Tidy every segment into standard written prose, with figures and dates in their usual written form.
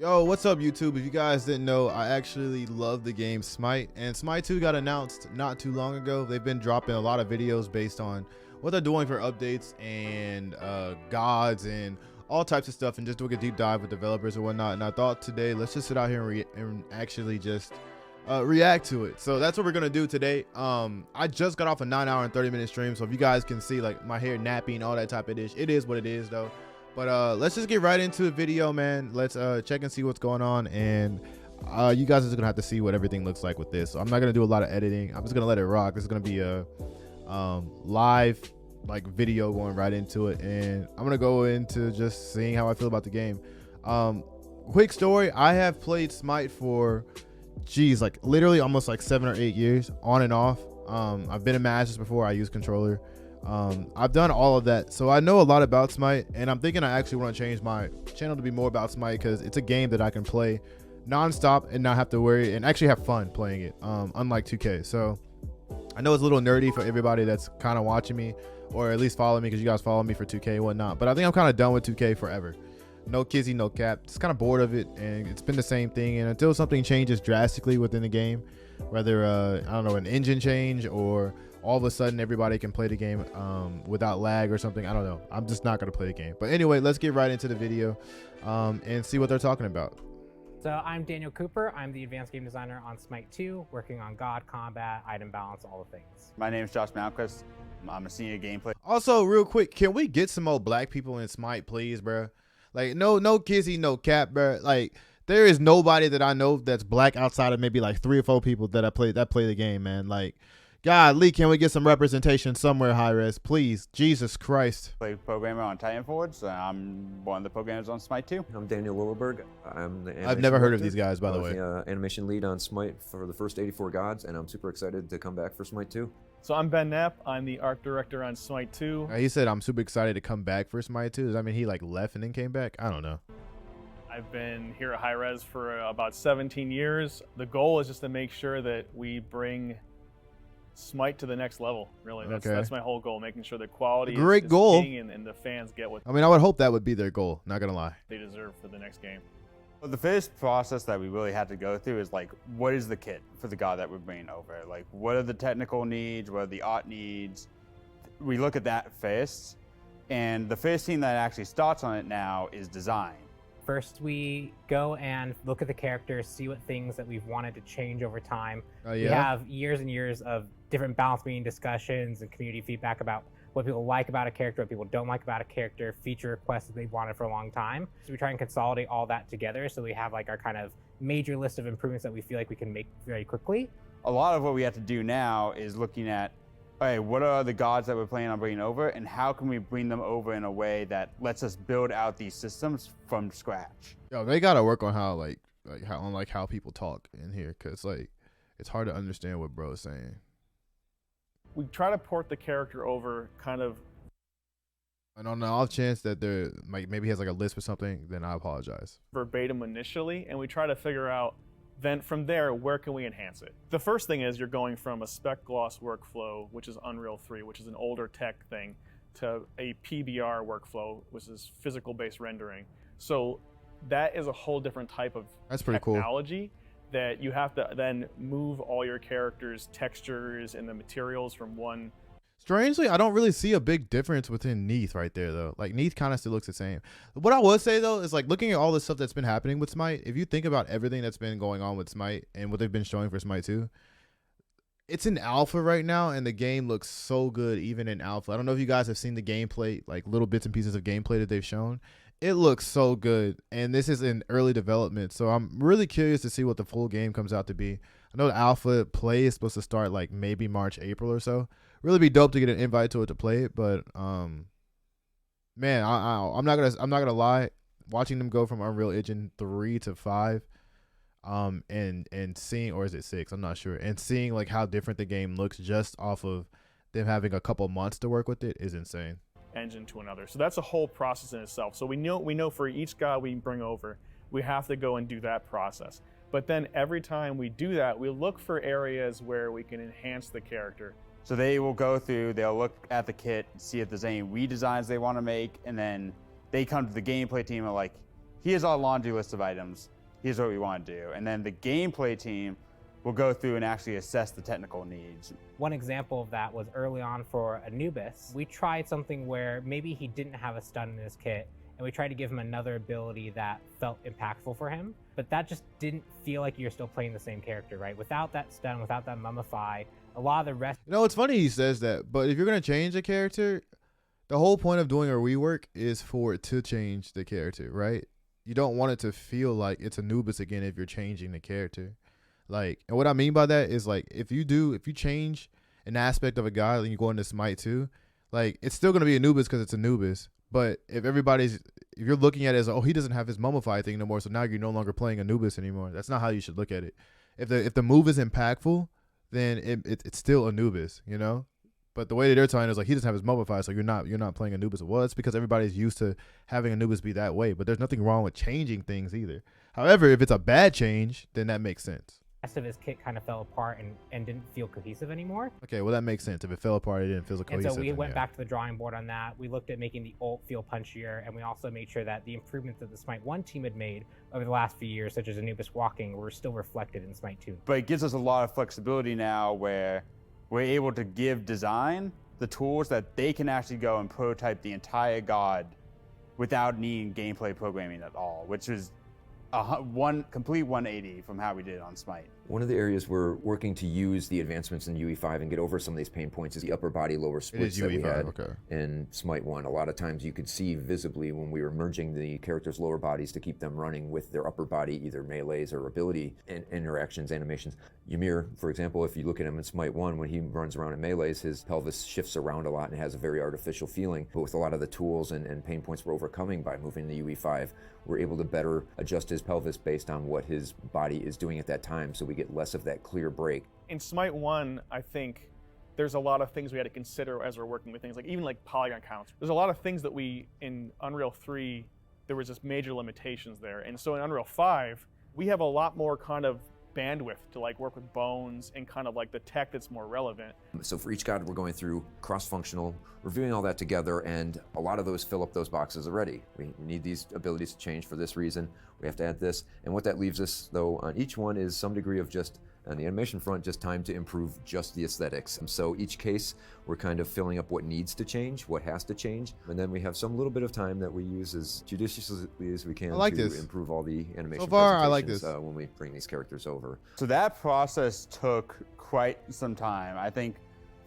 Yo, what's up YouTube? If you guys didn't know, I actually love the game Smite, and Smite 2 got announced not too long ago. They've been dropping a lot of videos based on what they're doing for updates and gods and all types of stuff, and just doing a deep dive with developers and whatnot. And I thought today, let's just sit out here and actually just react to it. So that's what we're gonna do today. I just got off a 9-hour and 30-minute stream, so if you guys can see like my hair napping, all that type of dish, it is what it is though. But let's just get right into the video, man. Let's check and see what's going on, and you guys are just gonna have to see what everything looks like with this. So I'm not gonna do a lot of editing. I'm just gonna let it rock. This is gonna be a live like video going right into it, and I'm gonna go into just seeing how I feel about the game. Quick story: I have played Smite for like literally almost like 7 or 8 years on and off. I've been in matches before. I use controller. I've done all of that, so I know a lot about Smite, and I'm thinking I actually want to change my channel to be more about Smite because it's a game that I can play non-stop and not have to worry and actually have fun playing it, unlike 2K. So I know it's a little nerdy for everybody that's kind of watching me, or at least following me, because you guys follow me for 2K and whatnot, but I think I'm kind of done with 2K forever. No kizzy, no cap. Just kind of bored of it, and it's been the same thing. And until something changes drastically within the game, whether I don't know, an engine change, or all of a sudden everybody can play the game without lag or something, I don't know, I'm just not gonna play the game. But anyway, let's get right into the video and see what they're talking about. So I'm Daniel Cooper. I'm the advanced game designer on Smite 2, working on God, combat, item balance, all the things. My name is Josh Malquist. I'm a senior gameplay. Also, real quick, can we get some more black people in Smite, please, bro? Like, no kizzy, no cap, bro. Like, there is nobody that I know that's black outside of maybe like 3 or 4 people that play the game, man. Like, golly, can we get some representation somewhere, high-res, please? Jesus Christ. Play programmer on Titanforge. I'm one of the programmers on Smite 2. I'm Daniel Lilleberg. I'm the I've never heard of these guys, by the way. Animation lead on Smite for the first 84 gods, and I'm super excited to come back for Smite 2. So I'm Ben Knapp. I'm the art director on Smite 2. He said I'm super excited to come back for Smite 2. Does that mean he like left and then came back? I don't know. I've been here at High Res for about 17 years. The goal is just to make sure that we bring Smite to the next level. Really, that's my whole goal, making sure the quality Great is goal. king, and the fans get what I mean, I would hope that would be their goal, not gonna lie. they deserve for the next game. Well, the first process that we really had to go through is like, what is the kit for the god that we're bringing over? Like, what are the technical needs? What are the art needs? We look at that first, and the first team that actually starts on it now is design. First, we go and look at the characters, see what things that we've wanted to change over time. Oh, We yeah? have years and years of different balance beating discussions and community feedback about what people like about a character, what people don't like about a character, feature requests that they've wanted for a long time. So we try and consolidate all that together, so we have like our kind of major list of improvements that we feel like we can make very quickly. A lot of what we have to do now is looking at, okay, what are the gods that we're planning on bringing over, and how can we bring them over in a way that lets us build out these systems from scratch? Yo, they gotta work on how how people talk in here, cause like it's hard to understand what bro is saying. We try to port the character over kind of And on the off chance that there maybe he has like a list or something, then I apologize. verbatim initially, and we try to figure out then from there, where can we enhance it? The first thing is you're going from a spec gloss workflow, which is Unreal 3, which is an older tech thing, to a PBR workflow, which is physical based rendering. So that is a whole different type of That's pretty cool. technology that you have to then move all your characters' textures and the materials from one. Strangely, I don't really see a big difference within Neath right there, though. Like, Neath kind of still looks the same. What I would say, though, is, like, looking at all the stuff that's been happening with Smite, if you think about everything that's been going on with Smite and what they've been showing for Smite 2, it's in alpha right now, and the game looks so good even in alpha. I don't know if you guys have seen the gameplay, like, little bits and pieces of gameplay that they've shown. It looks so good, and this is in early development, so I'm really curious to see what the full game comes out to be. I know the alpha play is supposed to start, like, maybe March, April or so. Really be dope to get an invite to it to play it, but man, I'm not gonna lie. Watching them go from Unreal Engine 3 to 5, and seeing, or is it 6? I'm not sure. And seeing like how different the game looks just off of them having a couple months to work with it is insane. Engine to another. So that's a whole process in itself. So we know for each god we bring over, we have to go and do that process. But then every time we do that, we look for areas where we can enhance the character. So they will go through, they'll look at the kit, see if there's any redesigns they want to make, and then they come to the gameplay team and are like, here's our laundry list of items. Here's what we want to do. And then the gameplay team will go through and actually assess the technical needs. One example of that was early on for Anubis. We tried something where maybe he didn't have a stun in his kit, and we tried to give him another ability that felt impactful for him, but that just didn't feel like you're still playing the same character, right? Without that stun, without that mummify, a lot of the rest... You know, it's funny he says that, but if you're going to change a character, the whole point of doing a rework is for it to change the character, right? You don't want it to feel like it's Anubis again if you're changing the character. Like, and what I mean by that is, like, if you change an aspect of a guy and you go into Smite 2, like, it's still going to be Anubis because it's Anubis. But if you're looking at it as, oh, he doesn't have his mummify thing no more, so now you're no longer playing Anubis anymore. That's not how you should look at it. If the move is impactful, then it's still Anubis, you know? But the way that they're telling is like he doesn't have his mummify, so you're not playing Anubis. Well, it's because everybody's used to having Anubis be that way. But there's nothing wrong with changing things either. However, if it's a bad change, then that makes sense. rest of his kit kind of fell apart and didn't feel cohesive anymore. Okay, well, that makes sense. If it fell apart, it didn't feel cohesive. And so we went back to the drawing board on that. We looked at making the ult feel punchier, and we also made sure that the improvements that the Smite 1 team had made over the last few years, such as Anubis walking, were still reflected in Smite 2. But it gives us a lot of flexibility now where we're able to give design the tools that they can actually go and prototype the entire god without needing gameplay programming at all, which is one complete 180 from how we did it on Smite. One of the areas we're working to use the advancements in UE5 and get over some of these pain points is the upper body lower splits that we had in Smite 1. A lot of times you could see visibly when we were merging the characters' lower bodies to keep them running with their upper body, either melees or ability and interactions, animations. Ymir, for example, if you look at him in Smite 1, when he runs around in melees, his pelvis shifts around a lot and has a very artificial feeling. But with a lot of the tools and pain points we're overcoming by moving to UE5, we're able to better adjust his pelvis based on what his body is doing at that time, so we get less of that clear break. In Smite 1, I think there's a lot of things we had to consider as we're working with things, like even like polygon counts. There's a lot of things that in Unreal 3, there was just major limitations there. And so in Unreal 5, we have a lot more kind of bandwidth to like work with bones and kind of like the tech that's more relevant. So for each god, we're going through cross-functional, reviewing all that together, and a lot of those fill up those boxes already. We need these abilities to change for this reason. We have to add this. And what that leaves us, though, on each one is some degree of just, on the animation front, just time to improve just the aesthetics. So each case, we're kind of filling up what needs to change, what has to change, and then we have some little bit of time that we use as judiciously as we can to improve all the animation. So far, I like this. When we bring these characters over. So that process took quite some time. I think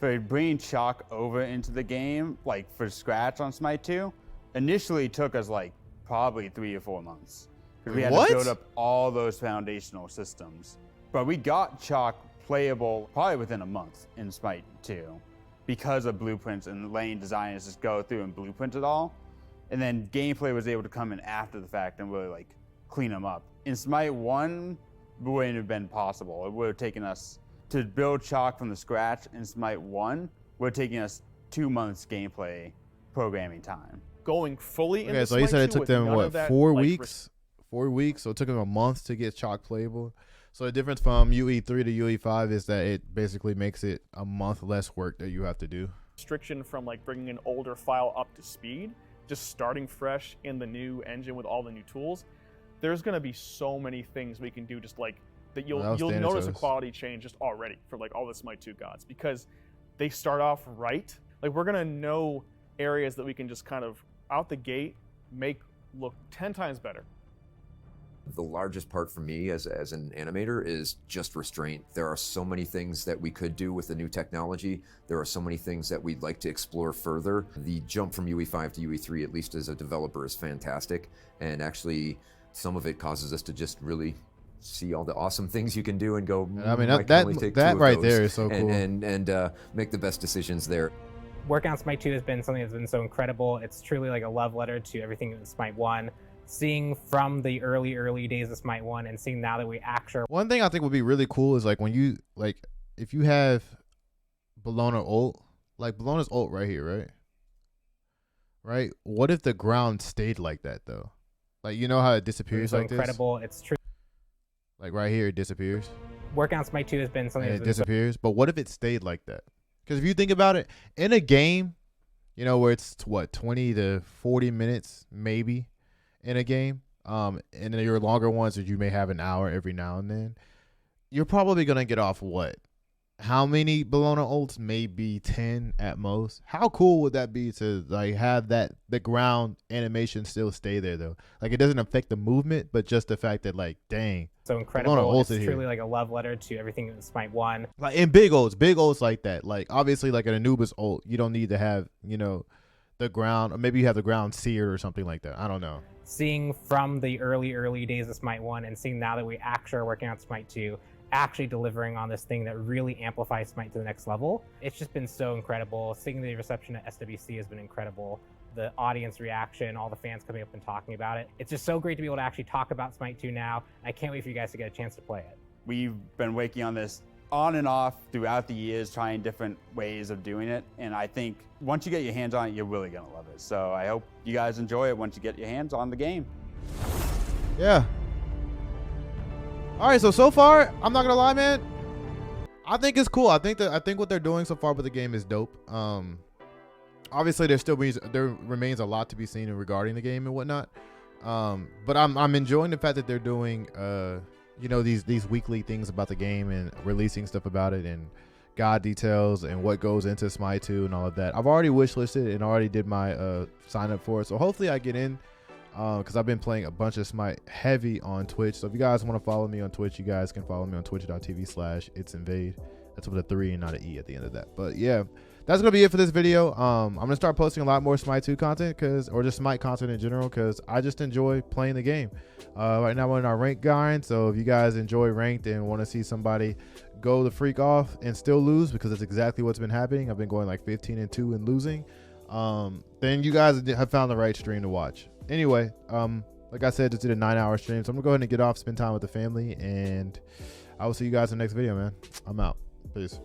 for bringing Chalk over into the game, like for scratch on Smite 2, initially took us like probably 3 or 4 months. Because we had to build up all those foundational systems. But we got Chalk playable probably within a month in Smite 2 because of blueprints and letting designers just go through and blueprint it all. And then gameplay was able to come in after the fact and really like clean them up. In Smite 1, it wouldn't have been possible. It would have taken us to build Chalk from the scratch in Smite 1 would have taken us 2 months gameplay programming time. Going fully into so Smite you said it 2 took them with what, none of that, 4 like, weeks? 4 weeks, so it took them a month to get Chalk playable. So the difference from UE3 to UE5 is that it basically makes it a month less work that you have to do. Restriction from like bringing an older file up to speed, just starting fresh in the new engine with all the new tools. There's going to be so many things we can do, just like that you'll notice a quality change just already for like all the Smite 2 gods, because they start off right. Like we're going to know areas that we can just kind of out the gate make look 10 times better. The largest part for me as an animator is just restraint. There are so many things that we could do with the new technology. There are so many things that we'd like to explore further. The jump from UE5 to UE3, at least as a developer, is fantastic. And actually, some of it causes us to just really see all the awesome things you can do and go, I mean, that right there is so cool. And make the best decisions there. Working on Smite 2 has been something that's been so incredible. It's truly like a love letter to everything in Smite 1. Seeing from the early days of Smite 1 and seeing now that we actually... One thing I think would be really cool is like when you, like, if you have Bellona ult, like Bellona's ult right here, right? Right? What if the ground stayed like that though? Like, you know how it disappears like incredible. this? It's true. Like right here, it disappears. Working on Smite 2 has been something and it disappears. But what if it stayed like that? Because if you think about it, in a game, you know, where it's what, 20 to 40 minutes maybe in a game, and then your longer ones that you may have an hour every now and then, you're probably gonna get off what? How many Bologna ults? Maybe 10 at most. How cool would that be to like have that the ground animation still stay there though? Like it doesn't affect the movement, but just the fact that like, dang, so incredible. It's truly here. like a love letter to everything in Smite 1. Like in big ults like that. Like obviously like an Anubis ult, you don't need to have, you know, the ground, or maybe you have the ground seared or something like that. I don't know. Seeing from the early days of Smite 1 and seeing now that we actually are working on Smite 2, actually delivering on this thing that really amplifies Smite to the next level. It's just been so incredible. Seeing the reception at SWC has been incredible. The audience reaction, all the fans coming up and talking about it. It's just so great to be able to actually talk about Smite 2 now. I can't wait for you guys to get a chance to play it. We've been working on this on and off throughout the years, trying different ways of doing it. And I think once you get your hands on it, you're really gonna love it. So I hope you guys enjoy it once you get your hands on the game. Yeah. All right, so far, I'm not gonna lie, man. I think it's cool. I think what they're doing so far with the game is dope. Obviously there remains a lot to be seen regarding the game and whatnot. But I'm enjoying the fact that they're doing you know, these weekly things about the game and releasing stuff about it and god details and what goes into Smite 2 and all of that. I've already wishlisted and already did my sign up for it. So hopefully I get in. Because I've been playing a bunch of Smite heavy on Twitch. So if you guys want to follow me on Twitch, you guys can follow me on twitch.tv/it'sinvade. That's with a 3 and not an E at the end of that. But yeah, that's going to be it for this video. I'm going to start posting a lot more Smite 2 content or just Smite content in general because I just enjoy playing the game. Right now we're in our ranked grind. So if you guys enjoy ranked and want to see somebody go the freak off and still lose, because that's exactly what's been happening. I've been going like 15-2 and losing. Then you guys have found the right stream to watch. Anyway, like I said, just did a 9-hour stream, so I'm gonna go ahead and get off, spend time with the family, and I will see you guys in the next video, man. I'm out. Peace.